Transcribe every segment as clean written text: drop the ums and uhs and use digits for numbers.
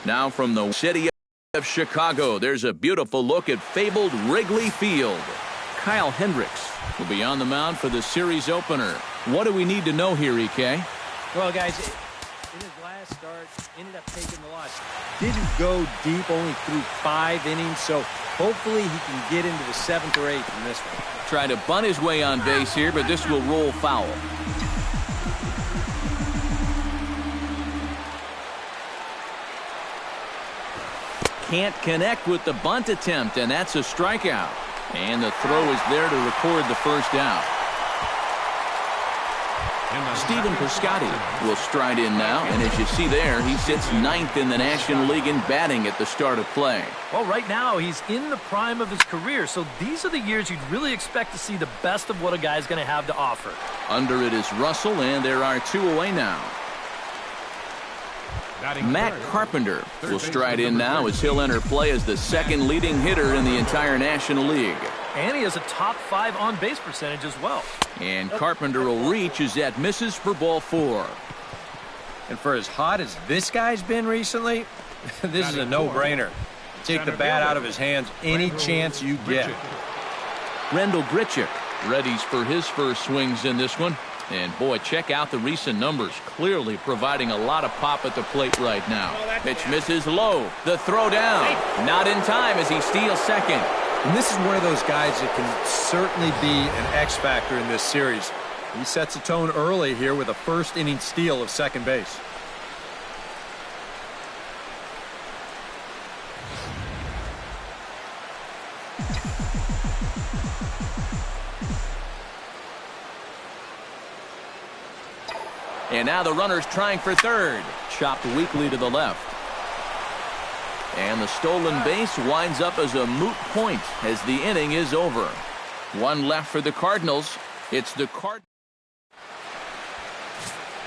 Now from the city of Chicago, there's a beautiful look at fabled Wrigley Field. Kyle Hendricks will be on the mound for the series opener. What do we need to know here, EK? Well, guys, in his last start, ended up taking the loss. Didn't go deep, only threw 5 innings, so hopefully he can get into the 7th or 8th in this one. Trying to bunt his way on base here, but this will roll foul. Can't connect with the bunt attempt, and that's a strikeout. And the throw is there to record the first out. Stephen Piscotty will stride in now, and as you see there, he sits 9th in the National League in batting at the start of play. Well, right now, he's in the prime of his career, so these are the years you'd really expect to see the best of what a guy's going to have to offer. Under it is Russell, and there are 2 away now. Matt Carpenter will stride in now as he'll enter play as the 2nd leading hitter in the entire National League. And he has a top 5 on-base percentage as well. And Carpenter will reach as that misses for ball 4. And for as hot as this guy's been recently, this is a no-brainer. Take the bat out of his hands any chance you get. Randall Grichuk readies for his first swings in this one. And boy, check out the recent numbers. Clearly providing a lot of pop at the plate right now. Pitch misses low. The throw down. Not in time as he steals second. And this is one of those guys that can certainly be an X factor in this series. He sets a tone early here with a first inning steal of second base. And now the runner's trying for third. Chopped weakly to the left. And the stolen base winds up as a moot point as the inning is over. 1 left for the Cardinals. It's the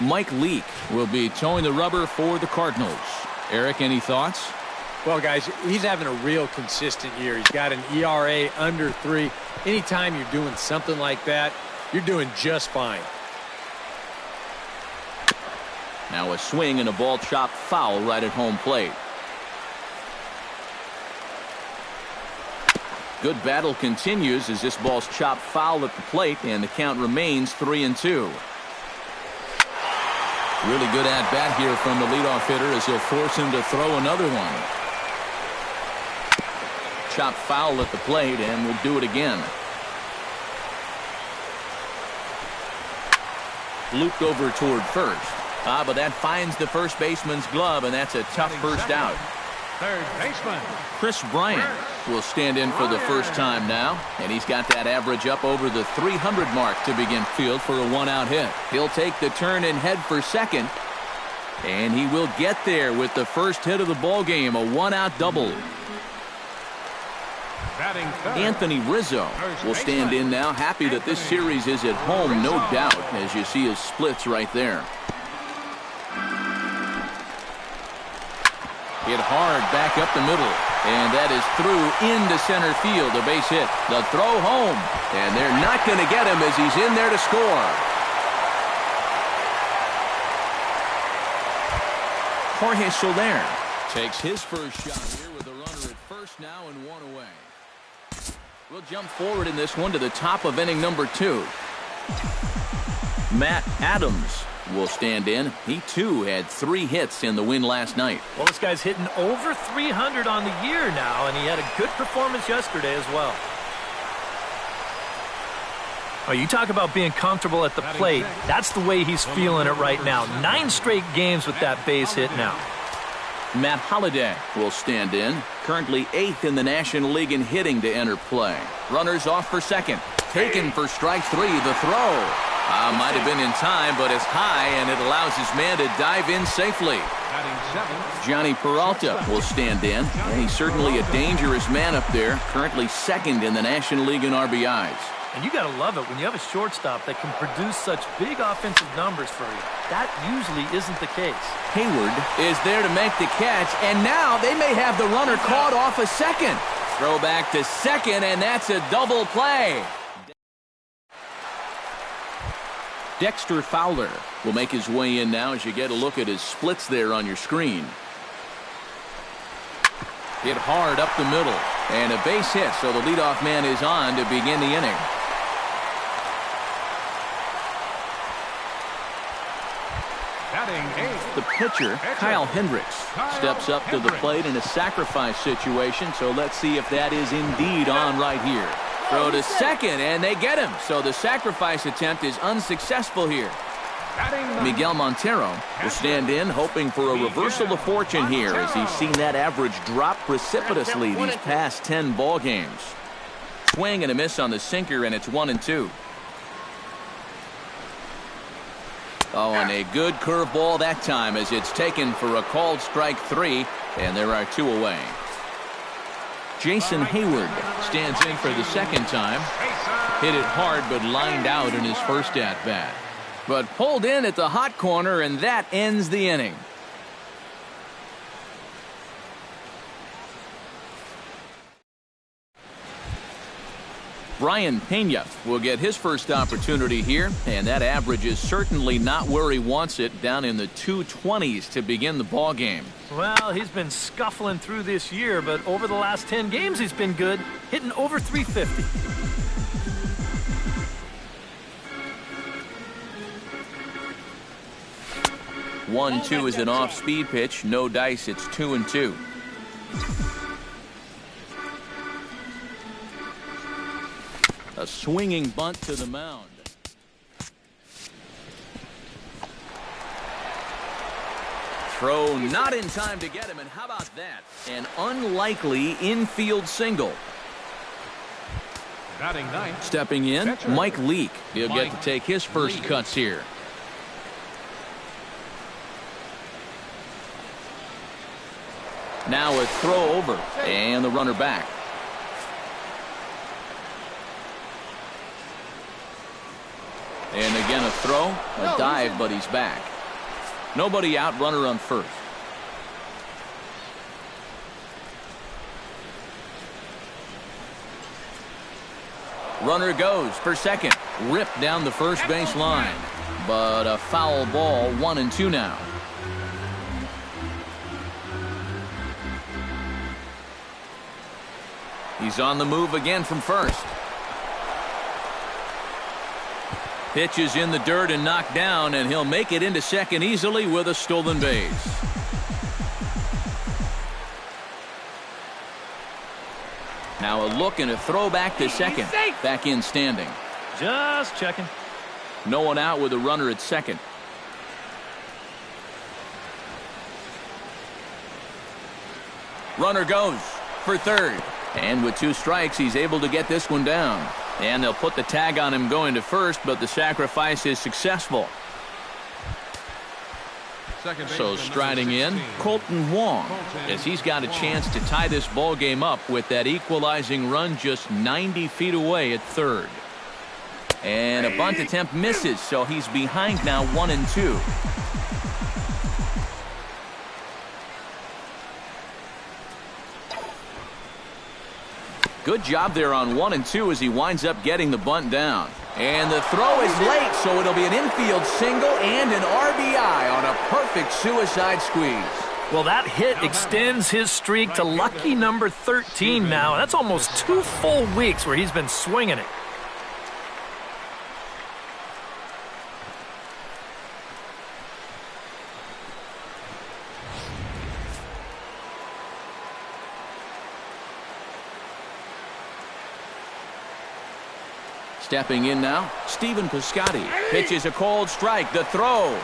Mike Leake will be towing the rubber for the Cardinals. Eric, any thoughts? Well, guys, he's having a real consistent year. He's got an ERA under 3. Anytime you're doing something like that, you're doing just fine. Now a swing and a ball chopped foul right at home plate. Good battle continues as this ball's chopped foul at the plate, and the count remains 3-2. Really good at bat here from the leadoff hitter as he'll force him to throw another one. Chopped foul at the plate, and we'll do it again. Looped over toward first. But that finds the first baseman's glove, and that's a tough first out. Third baseman Chris Bryant will stand in for the first time now, and he's got that average up over the 300 mark to begin field for a 1-out hit. He'll take the turn and head for second, and he will get there with the first hit of the ball game, a 1-out double. Anthony Rizzo will stand in now, happy that this series is at home, no doubt, as you see his splits right there. Hit hard back up the middle, and that is through into center field, a base hit. The throw home, and they're not going to get him as he's in there to score. Jorge Soler takes his first shot here with a runner at first now and 1 away. We'll jump forward in this one to the top of inning number 2. Matt Adams will stand in. He too had 3 hits in the win last night. Well, this guy's hitting over 300 on the year now, and he had a good performance yesterday as well. Oh, you talk about being comfortable at the plate. That's the way he's feeling it right now. 9 straight games with that base hit now. Matt Holliday will stand in. Currently 8th in the National League in hitting to enter play. Runners off for second. Taken for strike 3. The throw. Might have been in time, but it's high, and it allows his man to dive in safely. Johnny Peralta will stand in, and he's certainly a dangerous man up there. Currently 2nd in the National League in RBIs. And you got to love it when you have a shortstop that can produce such big offensive numbers for you. That usually isn't the case. Hayward is there to make the catch, and now they may have the runner caught off a second. Throw back to second, and that's a double play. Dexter Fowler will make his way in now as you get a look at his splits there on your screen. Hit hard up the middle. And a base hit, so the leadoff man is on to begin the inning. The pitcher, Kyle Hendricks, steps up to the plate in a sacrifice situation, so let's see if that is indeed on right here. Throw to second, and they get him, so the sacrifice attempt is unsuccessful here. Miguel Montero will stand in, hoping for a reversal of fortune here as he's seen that average drop precipitously these past 10 ball games. Swing and a miss on the sinker, and it's 1-2. Oh, and a good curveball that time as it's taken for a called strike 3, and there are 2 away. Jason Hayward stands in for the second time. Hit it hard but lined out in his first at-bat. But pulled in at the hot corner, and that ends the inning. Brian Pena will get his first opportunity here, and that average is certainly not where he wants it, down in the 220s to begin the ball game. Well, he's been scuffling through this year, but over the last 10 games he's been good, hitting over 350. One-two is an off-speed pitch. No dice. It's 2-2. A swinging bunt to the mound. Throw not in time to get him, and how about that? An unlikely infield single. Batting ninth. Stepping in, Mike Leake. He'll get to take his first cuts here. Now a throw over, and the runner back. And again a throw, a dive, but he's back. Nobody out, runner on first. Runner goes for second. Ripped down the first base line. But a foul ball, 1-2 now. He's on the move again from first. Pitch is in the dirt and knocked down, and he'll make it into second easily with a stolen base. Now a look and a throw back to second. Back in standing. Just checking. No one out with a runner at second. Runner goes for third. And with 2 strikes, he's able to get this one down. And they'll put the tag on him going to first, but the sacrifice is successful. So striding in, Colton Wong, as he's got a chance to tie this ball game up with that equalizing run just 90 feet away at third. And a bunt attempt misses, so he's behind now 1-2. Good job there on 1-2 as he winds up getting the bunt down. And the throw is late, so it'll be an infield single and an RBI on a perfect suicide squeeze. Well, that hit extends his streak to lucky number 13 now. That's almost 2 full weeks where he's been swinging it. Stepping in now, Stephen Piscotty pitches a cold strike. The throw.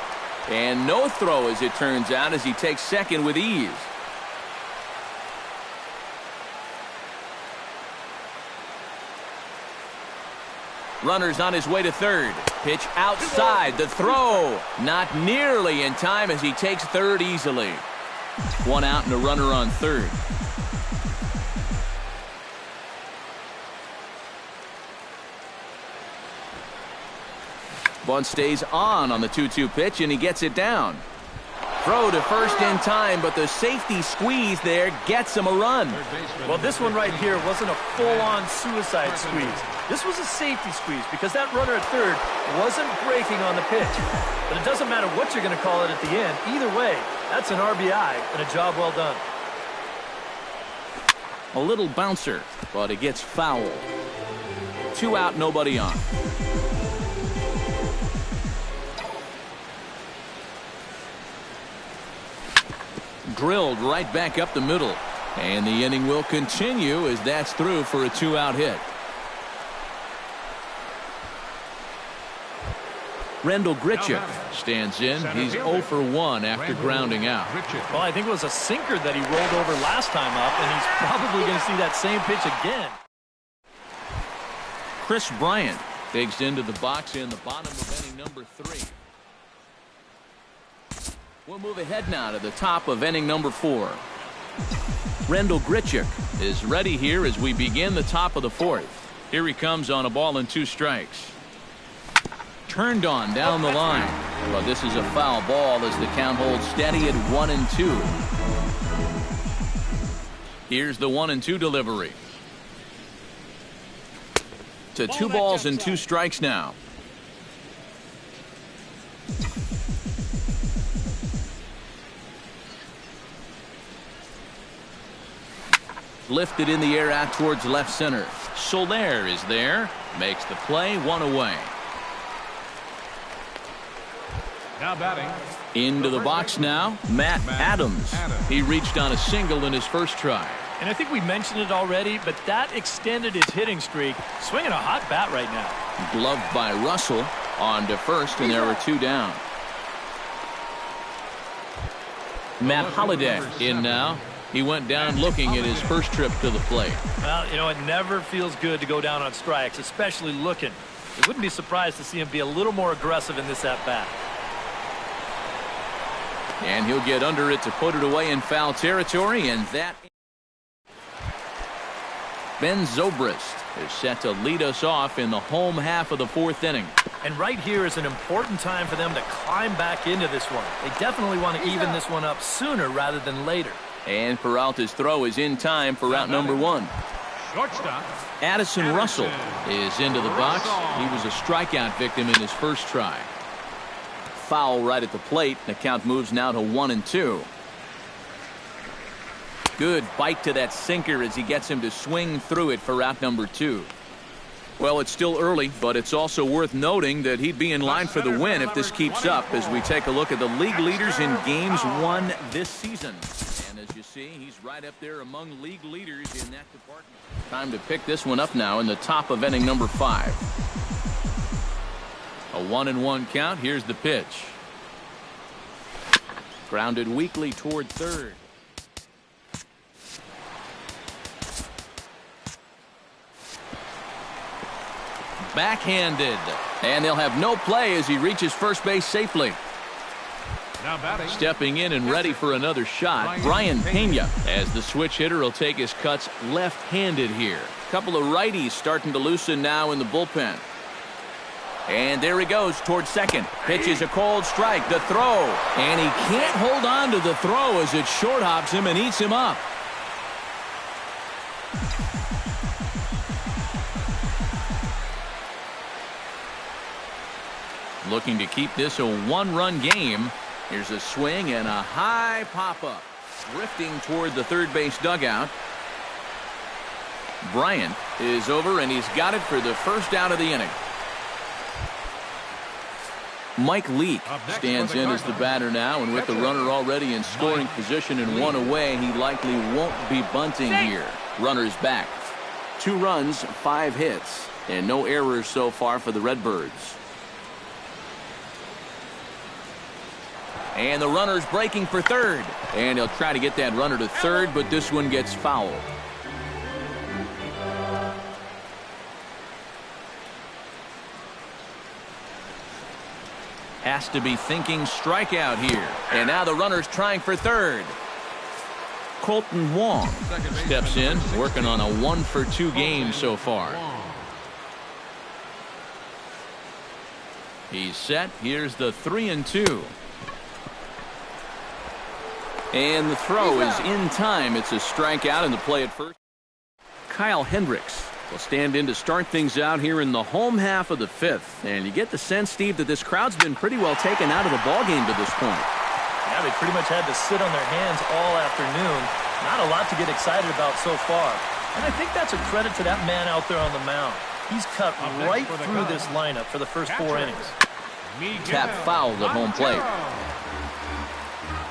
And no throw, as it turns out, as he takes second with ease. Runner's on his way to third. Pitch outside. The throw. Not nearly in time as he takes third easily. 1 out and a runner on third. Bunt stays on the 2-2 pitch, and he gets it down. Throw to first in time, but the safety squeeze there gets him a run. Well, this one right here wasn't a full-on suicide squeeze. This was a safety squeeze because that runner at third wasn't breaking on the pitch. But it doesn't matter what you're going to call it at the end. Either way, that's an RBI and a job well done. A little bouncer, but it gets fouled. 2 out, nobody on. Drilled right back up the middle. And the inning will continue as that's through for a 2-out hit. Rendell Grichuk stands in. He's 0 for 1 after grounding out. Well, I think it was a sinker that he rolled over last time up, and he's probably going to see that same pitch again. Kris Bryant digs into the box in the bottom of inning number 3. We'll move ahead now to the top of inning number 4. Rendell Grichuk is ready here as we begin the top of the 4th. Here he comes on a ball and 2 strikes. Turned on down the line. But this is a foul ball as the count holds steady at 1-2. Here's the 1-2 delivery. To 2 balls and 2 strikes now. Lifted in the air out towards left center. Soler is there. Makes the play, 1 away. Now batting. Into the box now, Matt Adams. He reached on a single in his first try. And I think we mentioned it already, but that extended his hitting streak. Swinging a hot bat right now. Gloved by Russell. On to first, and there were 2 down. Matt Holliday in now. He went down looking at his first trip to the plate. Well, you know, it never feels good to go down on strikes, especially looking. You wouldn't be surprised to see him be a little more aggressive in this at-bat. And he'll get under it to put it away in foul territory, and that... Ben Zobrist is set to lead us off in the home half of the 4th inning. And right here is an important time for them to climb back into this one. They definitely want to even this one up sooner rather than later. And Peralta's throw is in time for out number 1. Shortstop. Addison Russell is into the box. He was a strikeout victim in his first try. Foul right at the plate. The count moves now to 1-2. Good bite to that sinker as he gets him to swing through it for out number 2. Well, it's still early, but it's also worth noting that he'd be in line for the win if this keeps up as we take a look at the league leaders in games won this season. And as you see, he's right up there among league leaders in that department. Time to pick this one up now in the top of inning number 5. A 1-1 count. Here's the pitch. Grounded weakly toward third. Backhanded. And they'll have no play as he reaches first base safely. Now batting. Stepping in and ready for another shot, Brian Pena, as the switch hitter will take his cuts left-handed here. Couple of righties starting to loosen now in the bullpen. And there he goes towards second. Pitches a cold strike. The throw. And he can't hold on to the throw as it short hops him and eats him up. Looking to keep this a 1-run game. Here's a swing and a high pop-up. Drifting toward the third base dugout. Bryant is over, and he's got it for the first out of the inning. Mike Leake stands in as the batter now, and with the runner already in scoring position and 1 away, he likely won't be bunting here. Runner's back. 2 runs, 5 hits, and no errors so far for the Redbirds. And the runner's breaking for third. And he'll try to get that runner to third, but this one gets fouled. Has to be thinking strikeout here. And now the runner's trying for third. Colton Wong steps in, working on a 1-for-2 game so far. He's set. Here's the 3-2. And the throw is in time. It's a strikeout and the play at first. Kyle Hendricks will stand in to start things out here in the home half of the 5th. And you get the sense, Steve, that this crowd's been pretty well taken out of the ballgame to this point. Yeah, they pretty much had to sit on their hands all afternoon. Not a lot to get excited about so far. And I think that's a credit to that man out there on the mound. He's cut right through this lineup for the first 4 innings. Tap fouled at home plate.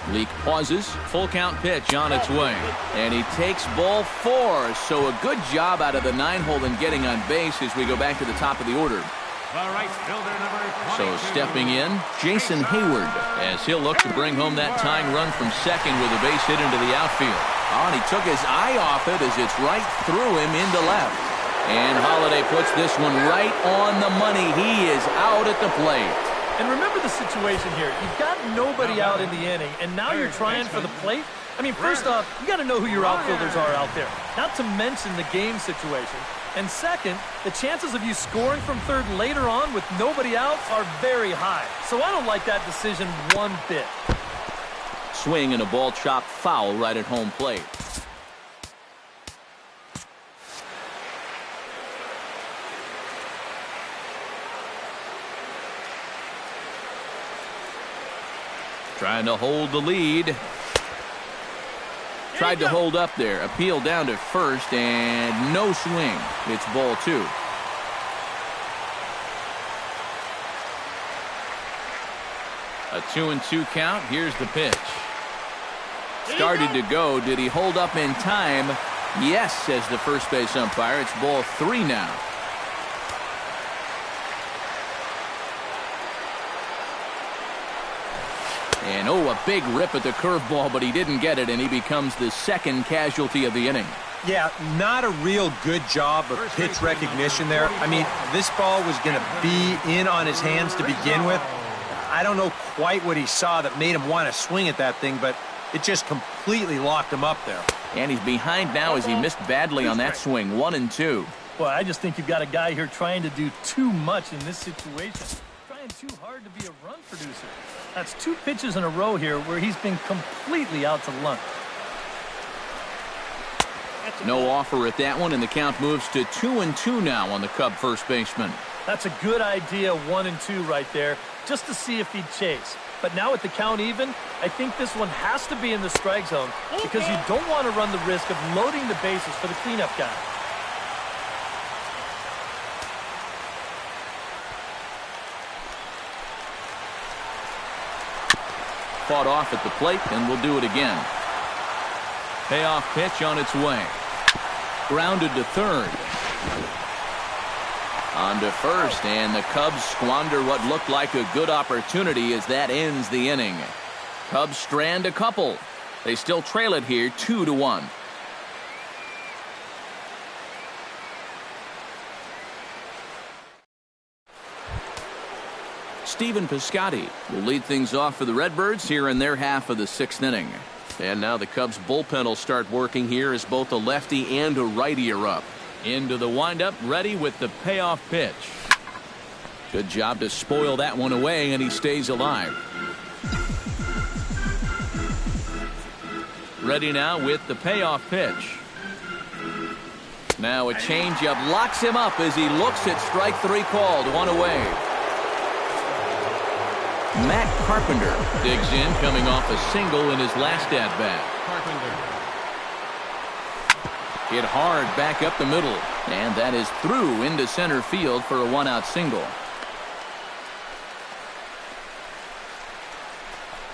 Leake pauses. Full count pitch on its way. And he takes ball 4. So a good job out of the 9-hole in getting on base as we go back to the top of the order. So stepping in, Jason Hayward, as he'll look to bring home that tying run from second with a base hit into the outfield. Oh, and he took his eye off it as it's right through him into left. And Holliday puts this one right on the money. He is out at the plate. And remember the situation here. You've got nobody out in the inning, and now you're trying for the plate. I mean, first off, you got to know who your outfielders are out there, not to mention the game situation. And second, the chances of you scoring from third later on with nobody out are very high. So I don't like that decision one bit. Swing and a ball chopped foul right at home plate. Trying to hold the lead. Tried to hold up there. Appeal down to first and no swing. It's ball 2. A 2-2 count. Here's the pitch. Started to go. Did he hold up in time? Yes, says the first base umpire. It's ball 3 now. And a big rip at the curveball, but he didn't get it, and he becomes the second casualty of the inning. Yeah, not a real good job of pitch recognition there. I mean, this ball was going to be in on his hands to begin with. I don't know quite what he saw that made him want to swing at that thing, but it just completely locked him up there. And he's behind now as he missed badly on that swing. 1-2. Well, I just think you've got a guy here trying to do too much in this situation. Trying too hard to be a run producer. That's 2 pitches in a row here where he's been completely out to lunch. No offer at that one, and the count moves to 2-2 now on the Cub first baseman. That's a good idea, 1-2 right there, just to see if he'd chase. But now with the count even, I think this one has to be in the strike zone because you don't want to run the risk of loading the bases for the cleanup guy. Fought off at the plate, and we'll do it again. Payoff pitch on its way. Grounded to third. On to first, and the Cubs squander what looked like a good opportunity as that ends the inning. Cubs strand a couple. They still trail it here 2-1. Stephen Piscotty will lead things off for the Redbirds here in their half of the 6th inning. And now the Cubs bullpen will start working here as both a lefty and a righty are up. Into the windup, ready with the payoff pitch. Good job to spoil that one away, and he stays alive. Ready now with the payoff pitch. Now a changeup locks him up as he looks at strike 3 called. 1 away. Matt Carpenter digs in, coming off a single in his last at-bat. Hit hard back up the middle, and that is through into center field for a 1-out single.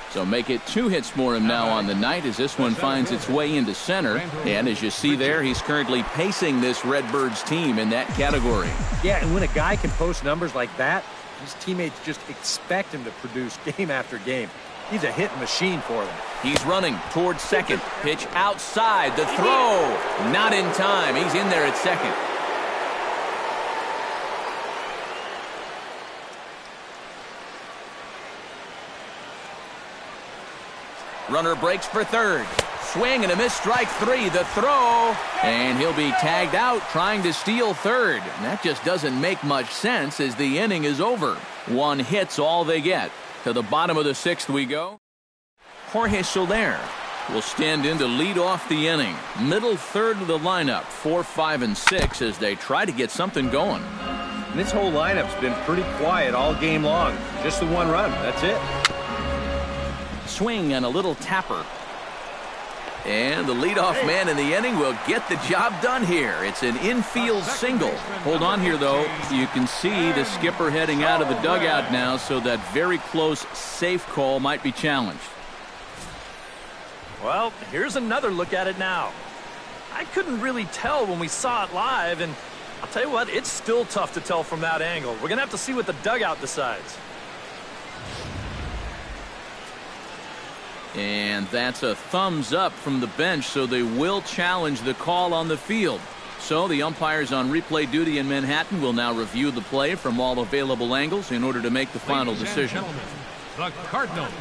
So make it 2 hits for him now on the night as this one finds its way into center. And as you see there, he's currently pacing this Redbirds team in that category. Yeah, and when a guy can post numbers like that, his teammates just expect him to produce game after game. He's a hit machine for them. He's running towards second. Pitch outside. The throw. Not in time. He's in there at second. Runner breaks for third. Swing and a miss, strike 3. The throw. And he'll be tagged out trying to steal third. And that just doesn't make much sense as the inning is over. 1 hit's all they get. To the bottom of the 6th we go. Jorge Soler will stand in to lead off the inning. Middle third of the lineup, 4, 5, and 6 as they try to get something going. And this whole lineup's been pretty quiet all game long. Just the 1 run. That's it. Swing and a little tapper. And the leadoff man in the inning will get the job done here. It's an infield single. Hold on here, though. You can see the skipper heading out of the dugout now, so that very close, safe call might be challenged. Well, here's another look at it now. I couldn't really tell when we saw it live, and I'll tell you what, it's still tough to tell from that angle. We're going to have to see what the dugout decides. And that's a thumbs up from the bench, so they will challenge the call on the field. So the umpires on replay duty in Manhattan will now review the play from all available angles in order to make the final decision. The Cardinals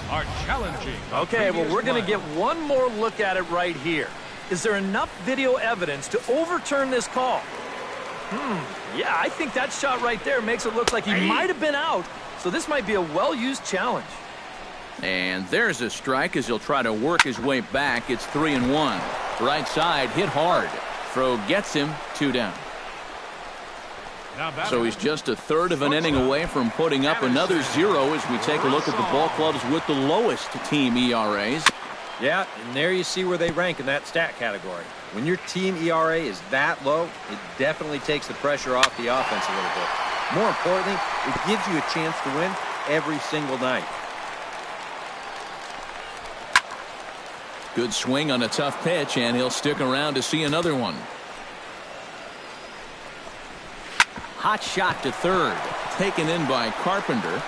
are challenging. Okay, well, we're going to get one more look at it right here. Is there enough video evidence to overturn this call? Yeah, I think that shot right there makes it look like he might have been out, so this might be a well-used challenge. And there's a strike as he'll try to work his way back. It's 3-1. Right side hit hard. Throw gets him, 2 down. So he's just a third of an inning away from putting up another 0 as we take a look at the ball clubs with the lowest team ERAs. Yeah, and there you see where they rank in that stat category. When your team ERA is that low, it definitely takes the pressure off the offense a little bit. More importantly, it gives you a chance to win every single night. Good swing on a tough pitch, and he'll stick around to see another one. Hot shot to third. Taken in by Carpenter.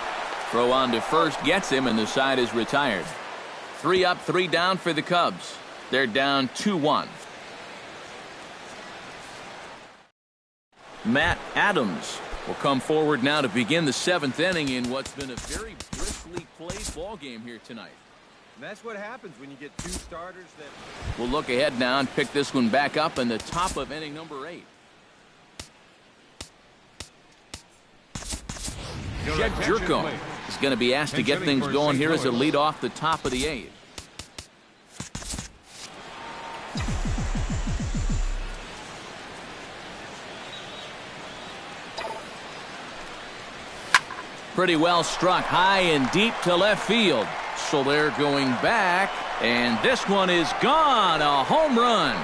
Throw on to first gets him, and the side is retired. 3 up, 3 down for the Cubs. They're down 2-1. Matt Adams will come forward now to begin the 7th inning in what's been a very briskly played ball game here tonight. And that's what happens when you get 2 starters that... We'll look ahead now and pick this one back up in the top of inning number 8. Jed Jerko is going to be asked to get things going here as a lead off the top of the 8th. Pretty well struck high and deep to left field. So they're going back, and this one is gone. A home run.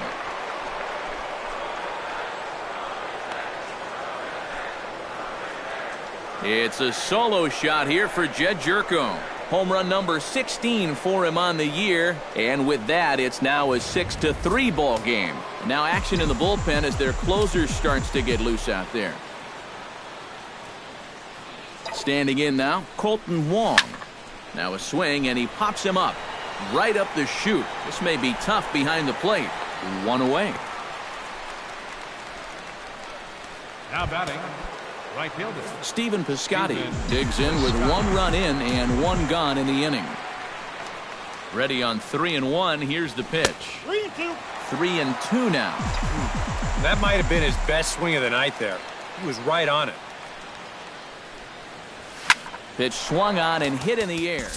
It's a solo shot here for Jed Jerko. Home run number 16 for him on the year, and with that, it's now a 6-3 ball game. Now action in the bullpen as their closer starts to get loose out there. Standing in now, Colton Wong. Now a swing, and he pops him up. Right up the chute. This may be tough behind the plate. 1 away. Now batting, right fielder Stephen Piscotty digs in with 1 run in and 1 gone in the inning. Ready on 3-1. Here's the pitch. 3-2 now. That might have been his best swing of the night there. He was right on it. Pitch swung on and hit in the air.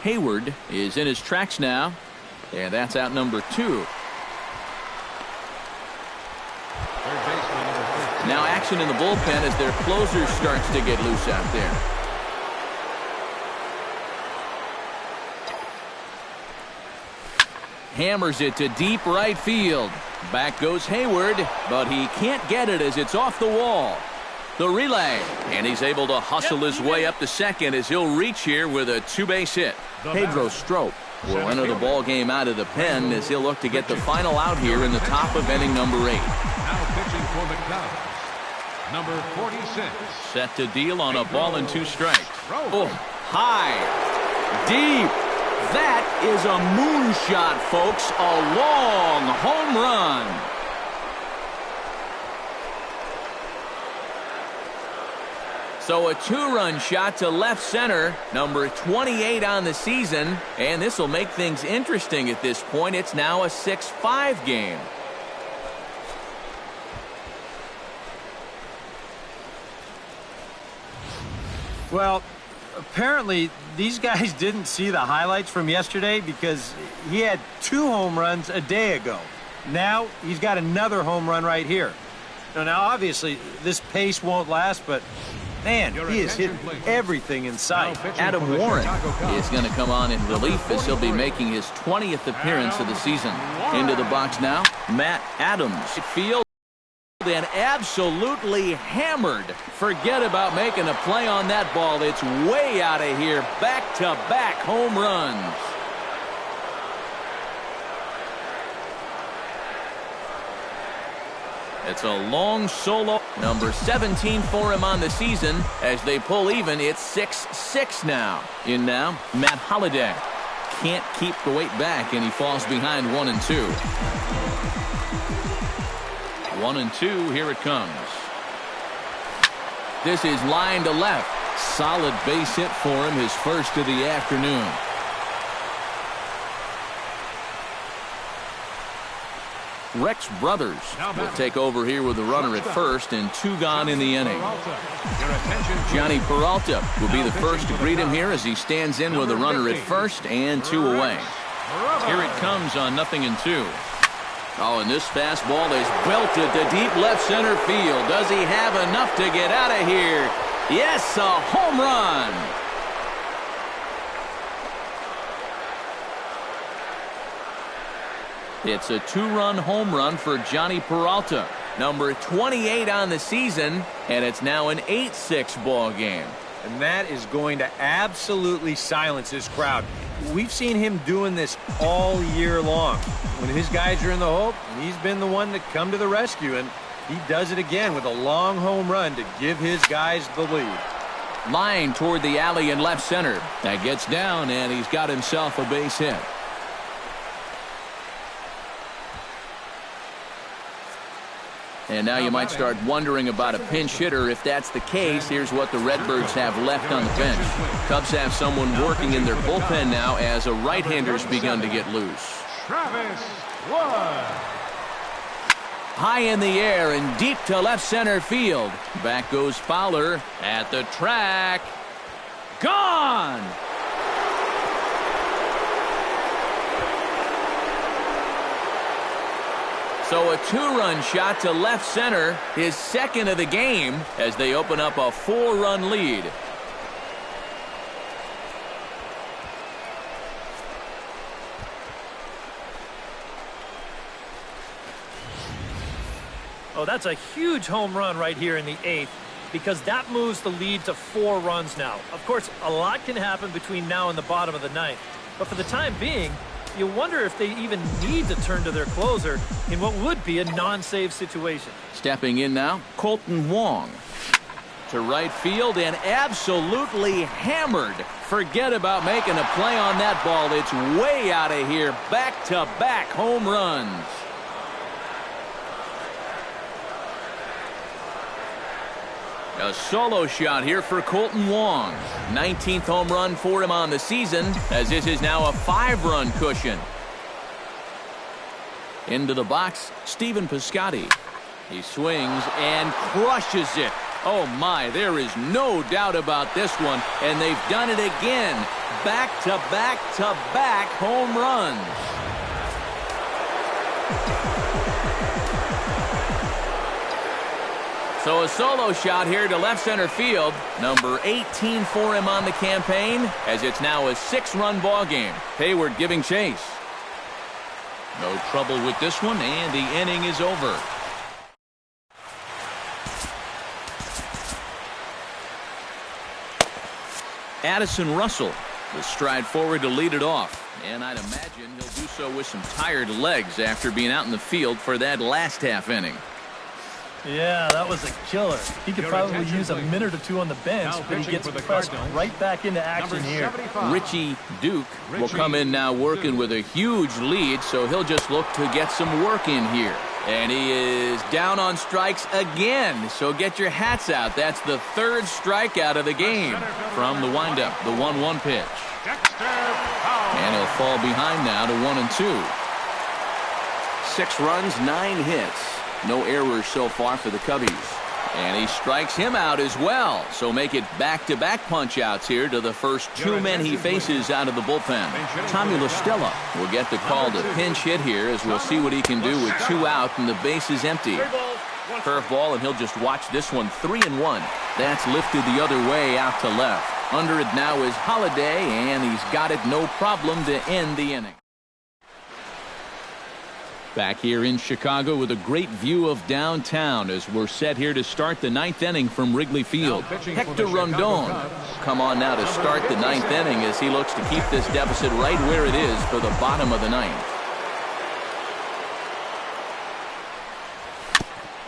Hayward is in his tracks now, and that's out number 2. Now action in the bullpen as their closer starts to get loose out there. Hammers it to deep right field. Back goes Hayward, but he can't get it as it's off the wall. The relay, and he's able to hustle his way up to second as he'll reach here with a 2-base hit. Pedro Strop will enter the ball game out of the pen as he'll look to get the final out here in the top of inning number 8. now pitching for the Cubs, number 46. Set to deal on a ball and 2 strikes. Oh, high, deep. That is a moonshot, folks. A long home run. So a 2-run shot to left center, number 28 on the season, and this will make things interesting at this point. It's now a 6-5 game. Well, apparently these guys didn't see the highlights from yesterday because he had 2 home runs a day ago. Now he's got another home run right here. Now obviously this pace won't last, but Man, he is hitting everything in sight. Adam Warren is going to come on in relief as he'll be making his 20th appearance of the season. Into the box now, Matt Adams. Field and absolutely hammered. Forget about making a play on that ball. It's way out of here. Back-to-back home runs. It's a long solo. Number 17 for him on the season. As they pull even, it's 6-6 now. In now, Matt Holliday. Can't keep the weight back, and he falls behind 1-2. 1-2, here it comes. This is line to left. Solid base hit for him, his first of the afternoon. Rex Brothers will take over here with a runner at first and 2 gone in the inning. Johnny Peralta will be the first to greet him here as he stands in with a runner at first and 2 away. Here it comes on 0-2. Oh, and this fastball is belted to deep left center field. Does he have enough to get out of here? Yes, a home run. It's a 2-run home run for Johnny Peralta. Number 28 on the season, and it's now an 8-6 ball game. And that is going to absolutely silence this crowd. We've seen him doing this all year long. When his guys are in the hole, he's been the one to come to the rescue, and he does it again with a long home run to give his guys the lead. Line toward the alley in left center. That gets down, and he's got himself a base hit. And now you might start wondering about a pinch hitter. If that's the case, here's what the Redbirds have left on the bench. Cubs have someone working in their bullpen now as a right-hander's begun to get loose. Travis Wood. High in the air and deep to left center field. Back goes Fowler at the track. Gone! So a 2-run shot to left center, his second of the game, as they open up a 4-run lead. Oh, that's a huge home run right here in the 8th, because that moves the lead to 4 runs now. Of course, a lot can happen between now and the bottom of the 9th, but for the time being, you wonder if they even need to turn to their closer in what would be a non-save situation. Stepping in now, Colton Wong. To right field and absolutely hammered. Forget about making a play on that ball. It's way out of here. Back-to-back home runs. A solo shot here for Colton Wong. 19th home run for him on the season, as this is now a 5-run cushion. Into the box, Stephen Piscotty. He swings and crushes it. Oh my, there is no doubt about this one, and they've done it again. Back-to-back-to-back home runs. So a solo shot here to left center field. Number 18 for him on the campaign, as it's now a 6-run ball game. Hayward giving chase. No trouble with this one, and the inning is over. Addison Russell will stride forward to lead it off. And I'd imagine he'll do so with some tired legs after being out in the field for that last half inning. Yeah, that was a killer. He could probably use a minute or 2 on the bench, but he gets pressed right back into action here. Richie Duke will come in now working with a huge lead, so he'll just look to get some work in here. And he is down on strikes again, so get your hats out. That's the 3rd strikeout of the game from the windup, the 1-1 pitch. And he'll fall behind now to 1-2. 6 runs, 9 hits. No errors so far for the Cubbies. And he strikes him out as well. So make it back-to-back punch-outs here to the first 2 men he faces out of the bullpen. Tommy La Stella will get the call to pinch hit here, as we'll see what he can do with 2 out and the bases empty. Curveball, and he'll just watch this one. 3-1. That's lifted the other way out to left. Under it now is Holiday, and he's got it no problem to end the inning. Back here in Chicago with a great view of downtown as we're set here to start the ninth inning from Wrigley Field. Hector Rondon come on now to start the ninth inning as he looks to keep this deficit right where it is for the bottom of the ninth.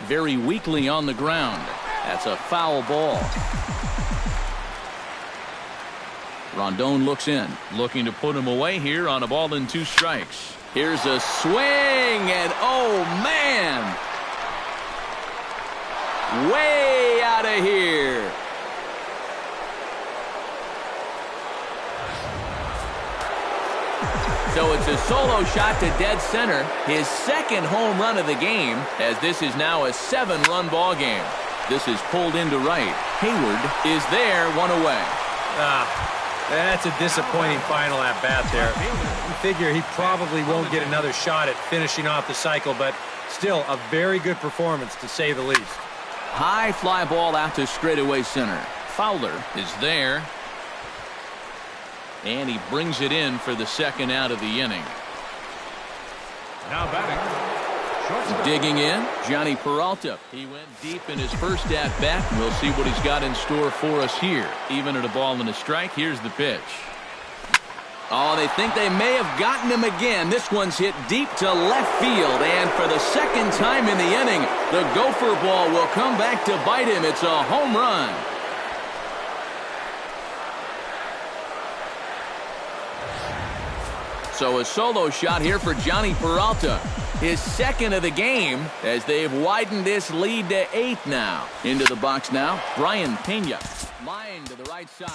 Very weakly on the ground. That's a foul ball. Rondon looks in, looking to put him away here on a ball and 2 strikes. Here's a swing, and oh man! Way out of here. So it's a solo shot to dead center, his second home run of the game, as this is now a 7-run ball game. This is pulled into right. Hayward is there, 1 away. That's a disappointing final at bat there. You figure he probably won't get another shot at finishing off the cycle, but still a very good performance to say the least. High fly ball out to straightaway center. Fowler is there. And he brings it in for the second out of the inning. Now batting, shortstop. Digging in, Johnny Peralta. He went deep in his first at-bat, and we'll see what he's got in store for us here. Even at a ball and a strike, here's the pitch. Oh, they think they may have gotten him again. This one's hit deep to left field, and for the second time in the inning, the gopher ball will come back to bite him. It's a home run. So a solo shot here for Johnny Peralta. His second of the game as they've widened this lead to 8 now. Into the box now, Brian Pena. Line to the right side.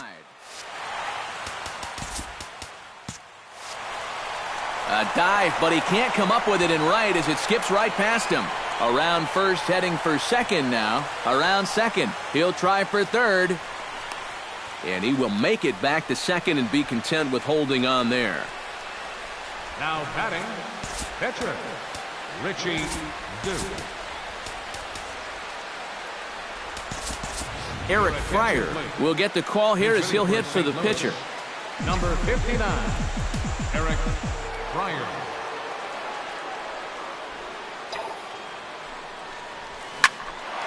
A dive, but he can't come up with it in right as it skips right past him. Around first, heading for second now. Around second, he'll try for third. And he will make it back to second and be content with holding on there. Now batting, pitcher, Richie Duke. Eric Fryer will get the call here as he'll hit for the pitcher. Number 59, Eric Fryer.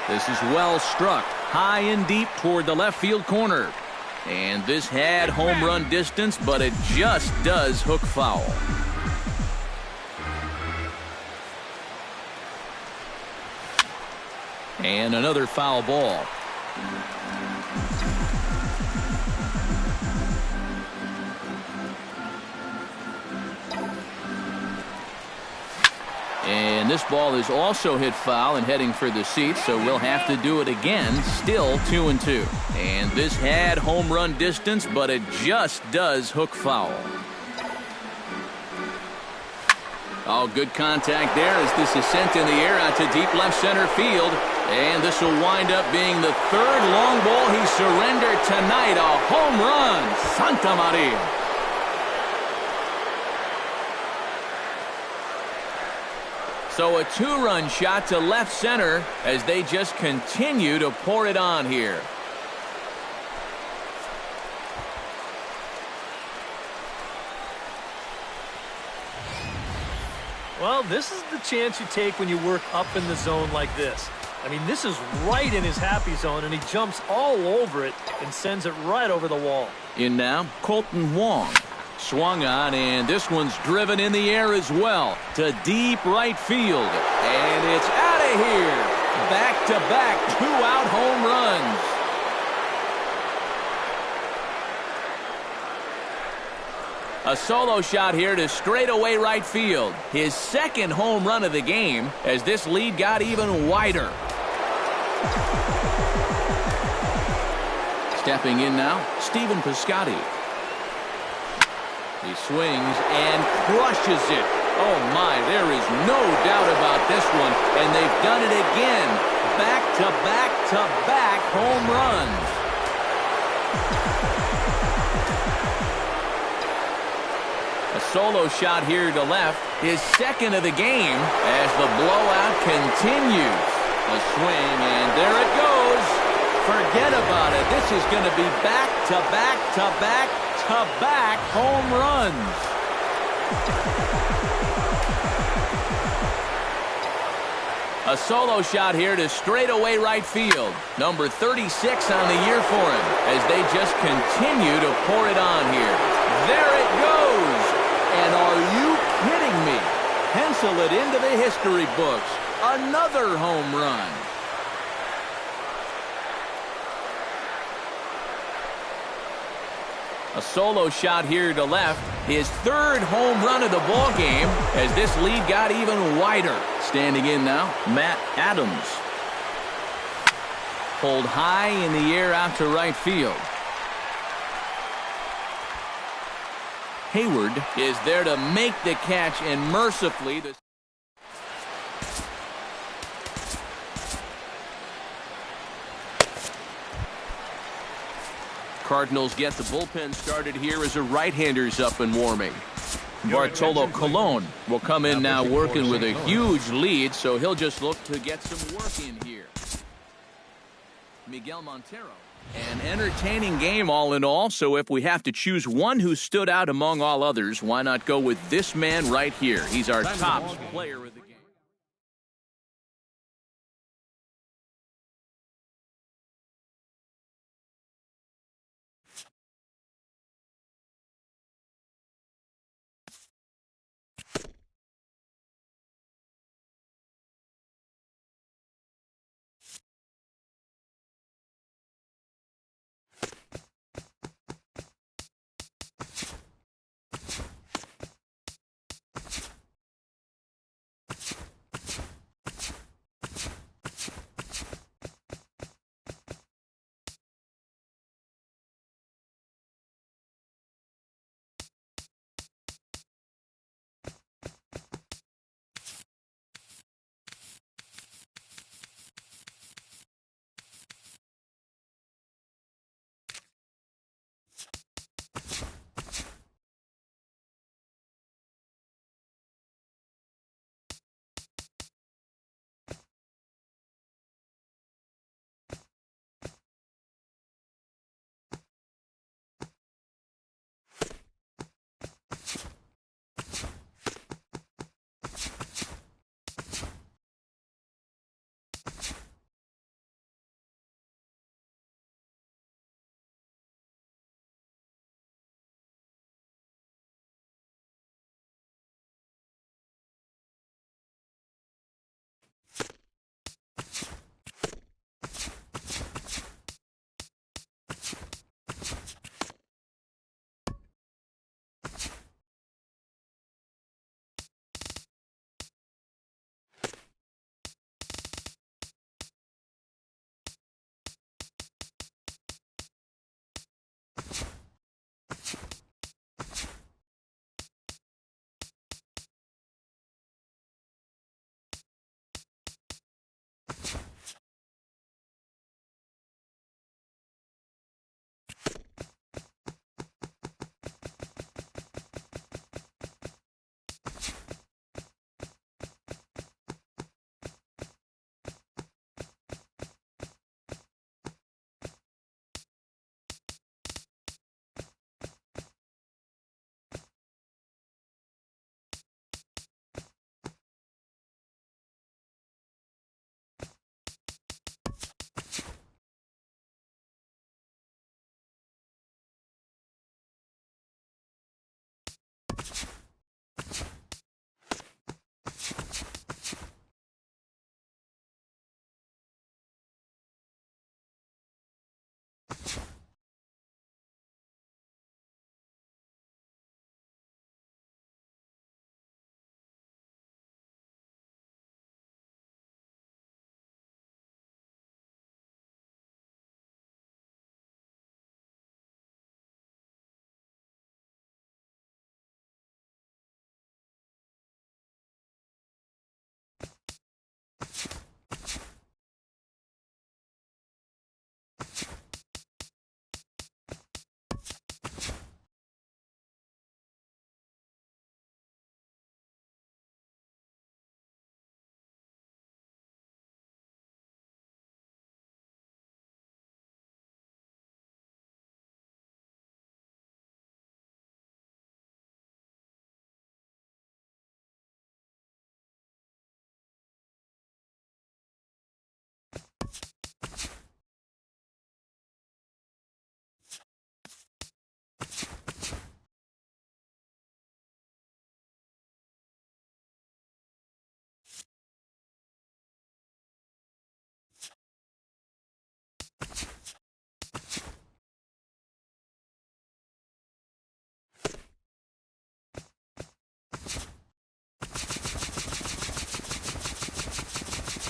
This is well struck, high and deep toward the left field corner. And this had home run distance, but it just does hook foul. And another foul ball. And this ball is also hit foul and heading for the seats, so we'll have to do it again. Still 2-2. And this had home run distance, but it just does hook foul. Oh, good contact there as this is sent in the air out to deep left center field. And this will wind up being the third long ball he surrendered tonight. A home run. Santa Maria. So a 2-run shot to left center as they just continue to pour it on here. Well, this is the chance you take when you work up in the zone like this. I mean, this is right in his happy zone, and he jumps all over it and sends it right over the wall. In now, Colton Wong. Swung on, and this one's driven in the air as well to deep right field. And it's out of here. Back-to-back 2-out home runs. A solo shot here to straightaway right field. His second home run of the game as this lead got even wider. Stepping in now, Stephen Piscotty. He swings and crushes it. Oh my, there is no doubt about this one. And they've done it again. Back-to-back-to-back home runs. A solo shot here to left, his second of the game as the blowout continues. A swing, and there it goes. Forget about it. This is going to be back-to-back-to-back-to-back home runs. A solo shot here to straightaway right field. Number 36 on the year for him as they just continue to pour it on here. There it goes. And are you kidding me? Pencil it into the history books. Another home run. A solo shot here to left. His third home run of the ball game as this lead got even wider. Standing in now, Matt Adams. Pulled high in the air out to right field. Hayward is there to make the catch, and mercifully the Cardinals get the bullpen started here as a right-hander's up and warming. Bartolo Colon will come in now working with a huge lead, so he'll just look to get some work in here. Miguel Montero. An entertaining game all in all, so if we have to choose one who stood out among all others, why not go with this man right here? He's our top player of the game.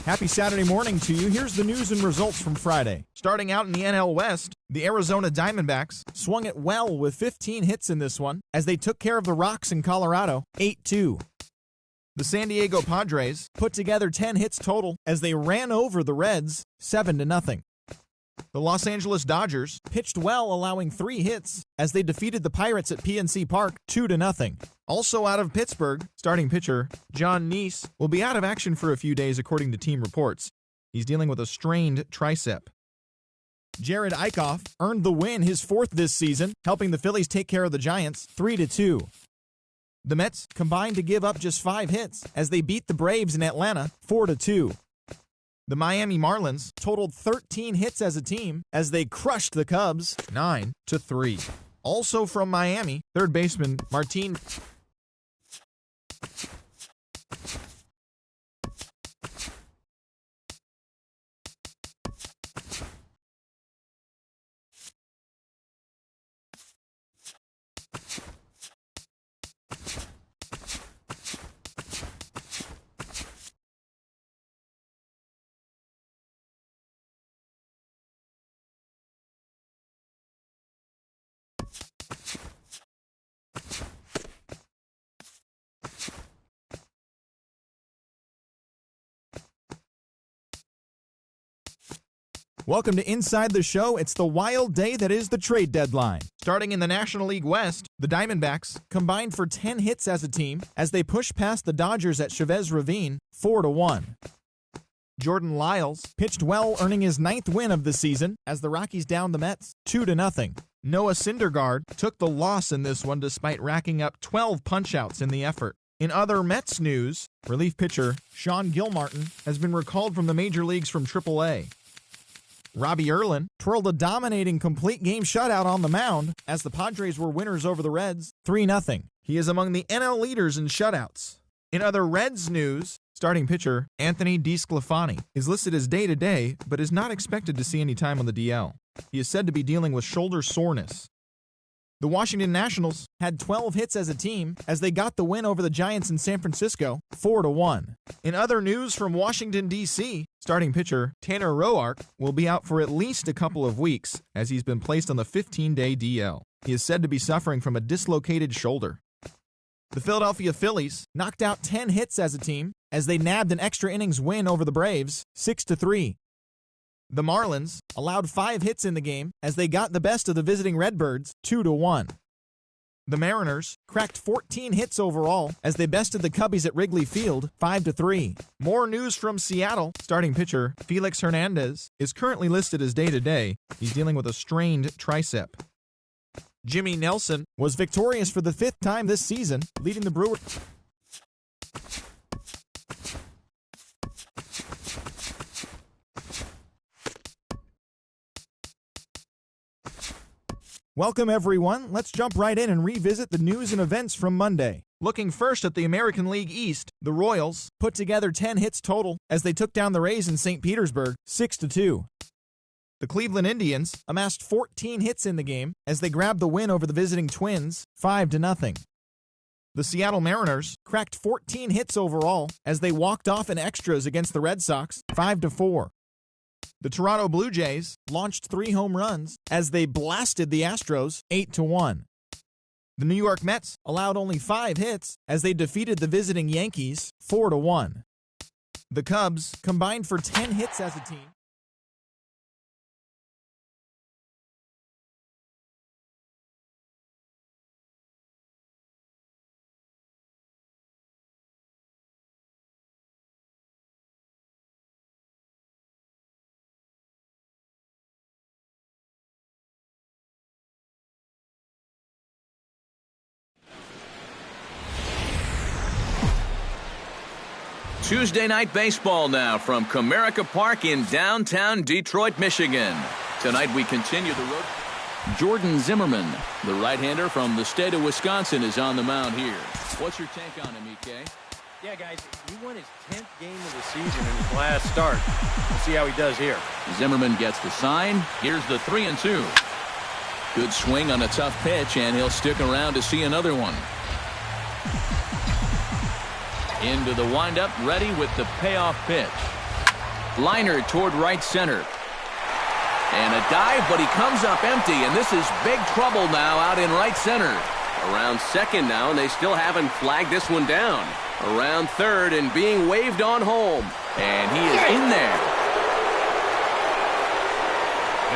Happy Saturday morning to you. Here's the news and results from Friday. Starting out in the NL West, the Arizona Diamondbacks swung it well with 15 hits in this one as they took care of the Rocks in Colorado 8-2. The San Diego Padres put together 10 hits total as they ran over the Reds 7-0. The Los Angeles Dodgers pitched well, allowing 3 hits as they defeated the Pirates at PNC Park 2-0. Also out of Pittsburgh, starting pitcher John Neese will be out of action for a few days according to team reports. He's dealing with a strained tricep. Jared Eichhoff earned the win, his 4th this season, helping the Phillies take care of the Giants 3-2. The Mets combined to give up just 5 hits as they beat the Braves in Atlanta 4-2. The Miami Marlins totaled 13 hits as a team as they crushed the Cubs 9-3. Also from Miami, third baseman Martin Welcome to Inside the Show. It's the wild day that is the trade deadline. Starting in the National League West, the Diamondbacks combined for 10 hits as a team as they pushed past the Dodgers at Chavez Ravine 4-1. Jordan Lyles pitched well, earning his 9th win of the season as the Rockies downed the Mets 2-0. Noah Syndergaard took the loss in this one despite racking up 12 punch-outs in the effort. In other Mets news, relief pitcher Sean Gilmartin has been recalled from the major leagues from AAA. Robbie Erlin twirled a dominating complete game shutout on the mound as the Padres were winners over the Reds 3-0. He is among the NL leaders in shutouts. In other Reds news, starting pitcher Anthony DeSclafani is listed as day-to-day but is not expected to see any time on the DL. He is said to be dealing with shoulder soreness. The Washington Nationals had 12 hits as a team as they got the win over the Giants in San Francisco 4-1. In other news from Washington, D.C., starting pitcher Tanner Roark will be out for at least a couple of weeks as he's been placed on the 15-day DL. He is said to be suffering from a dislocated shoulder. The Philadelphia Phillies knocked out 10 hits as a team as they nabbed an extra innings win over the Braves 6-3. The Marlins allowed 5 hits in the game as they got the best of the visiting Redbirds 2-1. The Mariners cracked 14 hits overall as they bested the Cubbies at Wrigley Field 5-3. More news from Seattle. Starting pitcher Felix Hernandez is currently listed as day-to-day. He's dealing with a strained tricep. Jimmy Nelson was victorious for the 5th time this season, leading the Brewers. Welcome, everyone. Let's jump right in and revisit the news and events from Monday. Looking first at the American League East, the Royals put together 10 hits total as they took down the Rays in St. Petersburg 6-2. The Cleveland Indians amassed 14 hits in the game as they grabbed the win over the visiting Twins 5-0. The Seattle Mariners cracked 14 hits overall as they walked off in extras against the Red Sox 5-4. The Toronto Blue Jays launched 3 home runs as they blasted the Astros 8-1. The New York Mets allowed only 5 hits as they defeated the visiting Yankees 4-1. The Cubs combined for 10 hits as a team. Tuesday night baseball now from Comerica Park in downtown Detroit, Michigan. Tonight we continue the road. Jordan Zimmermann, the right-hander from the state of Wisconsin, is on the mound here. What's your take on him, EK? Yeah, guys, he won his 10th game of the season in his last start. We'll see how he does here. Zimmermann gets the sign. Here's the 3-2. Good swing on a tough pitch, and he'll stick around to see another one. Into the windup, ready with the payoff pitch. Liner toward right center. And a dive, but he comes up empty, and this is big trouble now out in right center. Around second now, and they still haven't flagged this one down. Around third and being waved on home. And he is in there.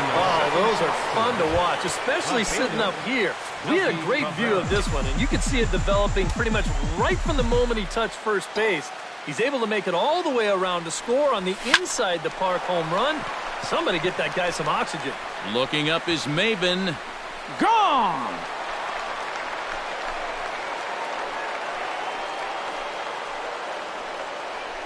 Oh, those are fun to watch, especially sitting up here. We had a great view of this one, and you could see it developing pretty much right from the moment he touched first base. He's able to make it all the way around to score on the inside the park home run. Somebody get that guy some oxygen. Looking up is Maben. Gone!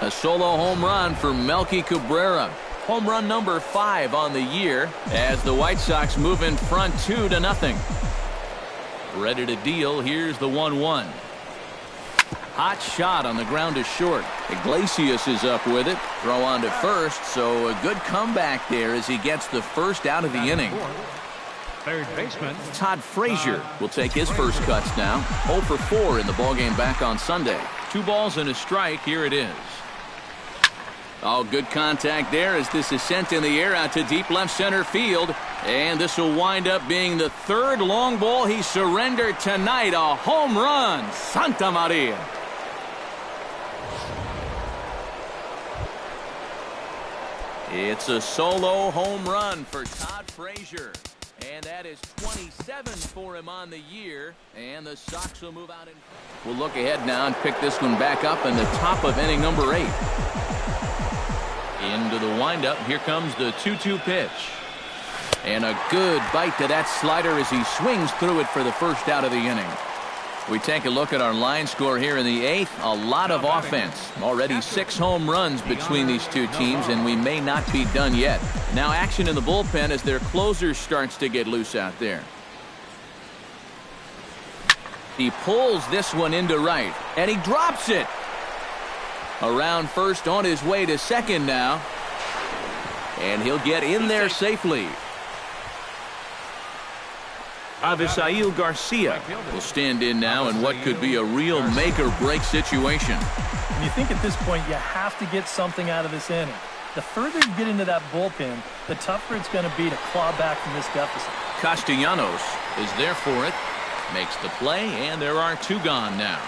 A solo home run for Melky Cabrera. Home run number 5 on the year as the White Sox move in front 2-0. Ready to deal. Here's the 1-1. Hot shot on the ground to short. Iglesias is up with it. Throw on to first, so a good comeback there as he gets the first out of the inning. Third baseman Todd Frazier will take his first cuts now. 0 for 4 in the ballgame back on Sunday. 2 balls and a strike. Here it is. Oh, good contact there as this is sent in the air out to deep left center field. And this will wind up being the 3rd long ball he surrendered tonight. A home run. Santa Maria. It's a solo home run for Todd Frazier. And that is 27 for him on the year. And the Sox will move out. We'll look ahead now and pick this one back up in the top of inning number 8. Into the windup. Here comes the 2-2 pitch. And a good bite to that slider as he swings through it for the first out of the inning. We take a look at our line score here in the 8th. A lot of offense. Already 6 home runs between these two teams, and we may not be done yet. Now action in the bullpen as their closer starts to get loose out there. He pulls this one into right, and he drops it. Around first, on his way to second now. And he'll get in there safely. Avisail Garcia will stand in now in what could be a real make-or-break situation. And you think at this point you have to get something out of this inning. The further you get into that bullpen, the tougher it's going to be to claw back from this deficit. Castellanos is there for it. Makes the play, and there are 2 gone now.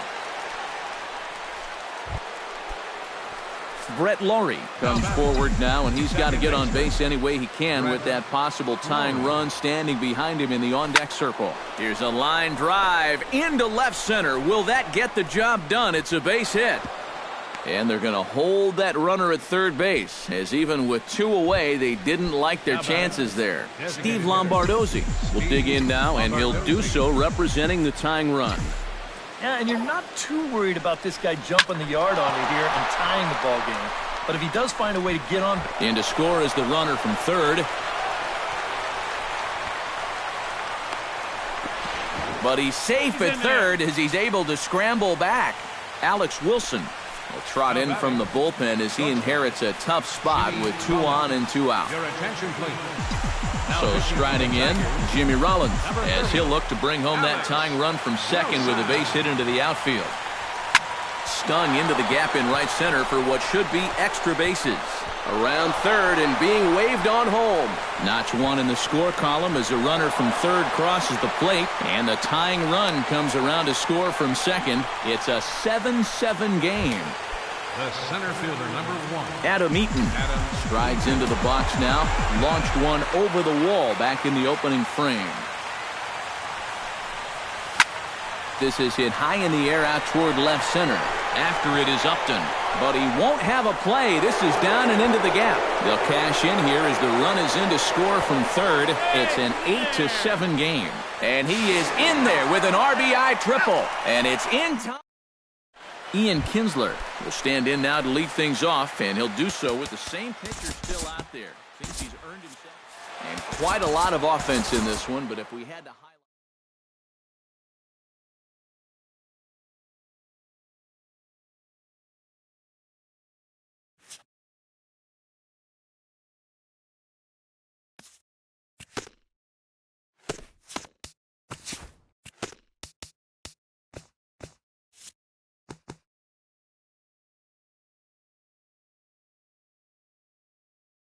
Brett Laurie comes forward now, and he's got to get on base any way he can with that possible tying run standing behind him in the on-deck circle. Here's a line drive into left center. Will that get the job done? It's a base hit. And they're going to hold that runner at third base, as even with 2 away, they didn't like their chances there. Steve Lombardozzi will dig in now, and he'll do so representing the tying run. Yeah, and you're not too worried about this guy jumping the yard on you here and tying the ball game. But if he does find a way to get on. In to score is the runner from third. But he's safe at third as he's able to scramble back. Alex Wilson will trot in from the bullpen as he inherits a tough spot with 2 on and 2 out. Your attention, please. So striding in, Jimmy Rollins, as he'll look to bring home that tying run from second with a base hit into the outfield. Stung into the gap in right center for what should be extra bases. Around third and being waved on home. Notch 1 in the score column as a runner from third crosses the plate, and the tying run comes around to score from second. It's a 7-7 game. The center fielder, number 1. Adam Eaton strides into the box now. Launched one over the wall back in the opening frame. This is hit high in the air out toward left center. After it is Upton. But he won't have a play. This is down and into the gap. They'll cash in here as the run is in to score from third. It's an 8-7 game. And he is in there with an RBI triple. And it's in time. Ian Kinsler will stand in now to lead things off, and he'll do so with the same pitcher still out there. Thinks he's earned himself. And quite a lot of offense in this one, but if we had to highlight